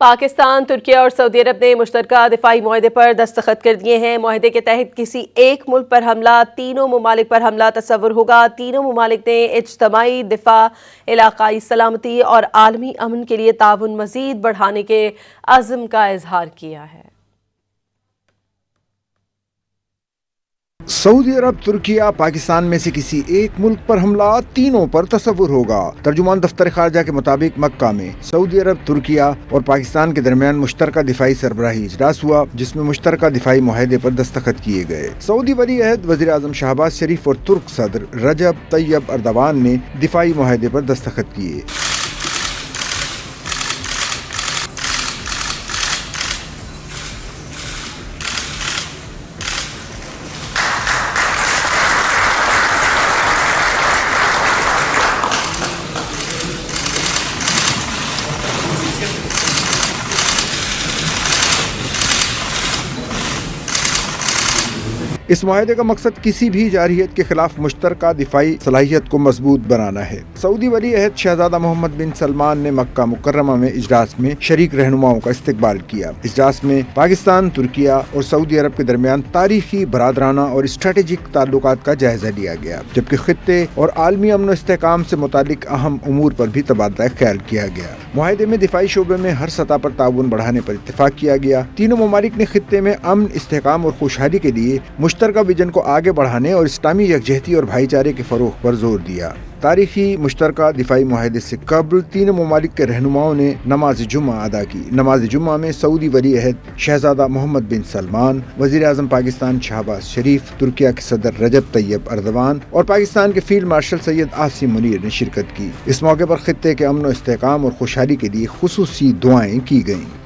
پاکستان، ترکیہ اور سعودی عرب نے مشترکہ دفاعی معاہدے پر دستخط کر دیے ہیں۔ معاہدے کے تحت کسی ایک ملک پر حملہ تینوں ممالک پر حملہ تصور ہوگا۔ تینوں ممالک نے اجتماعی دفاع، علاقائی سلامتی اور عالمی امن کے لیے تعاون مزید بڑھانے کے عزم کا اظہار کیا ہے۔ سعودی عرب، ترکیہ، پاکستان میں سے کسی ایک ملک پر حملہ تینوں پر تصور ہوگا۔ ترجمان دفتر خارجہ کے مطابق مکہ میں سعودی عرب، ترکیہ اور پاکستان کے درمیان مشترکہ دفاعی سربراہی اجلاس ہوا، جس میں مشترکہ دفاعی معاہدے پر دستخط کیے گئے۔ سعودی ولی عہد وزیر اعظم شہباز شریف اور ترک صدر رجب طیب اردوان نے دفاعی معاہدے پر دستخط کیے۔ اس معاہدے کا مقصد کسی بھی جارحیت کے خلاف مشترکہ دفاعی صلاحیت کو مضبوط بنانا ہے۔ سعودی ولی عہد شہزادہ محمد بن سلمان نے مکہ مکرمہ میں اجلاس میں شریک رہنماؤں کا استقبال کیا۔ اجلاس میں پاکستان، ترکیہ اور سعودی عرب کے درمیان تاریخی، برادرانہ اور اسٹریٹجک تعلقات کا جائزہ لیا گیا، جبکہ خطے اور عالمی امن و استحکام سے متعلق اہم امور پر بھی تبادلہ خیال کیا گیا۔ معاہدے میں دفاعی شعبے میں ہر سطح پر تعاون بڑھانے پر اتفاق کیا گیا۔ تینوں ممالک نے خطے میں امن، استحکام اور خوشحالی کے لیے مشترکہ ویژن کو آگے بڑھانے اور اسلامی یکجہتی اور بھائی چارے کے فروغ پر زور دیا۔ تاریخی مشترکہ دفاعی معاہدے سے قبل تینوں ممالک کے رہنماؤں نے نماز جمعہ ادا کی۔ نماز جمعہ میں سعودی ولی عہد شہزادہ محمد بن سلمان، وزیر اعظم پاکستان شہباز شریف، ترکیہ کے صدر رجب طیب اردوان اور پاکستان کے فیلڈ مارشل سید عاصم منیر نے شرکت کی۔ اس موقع پر خطے کے امن و استحکام اور خوشحالی کے لیے خصوصی دعائیں کی گئیں۔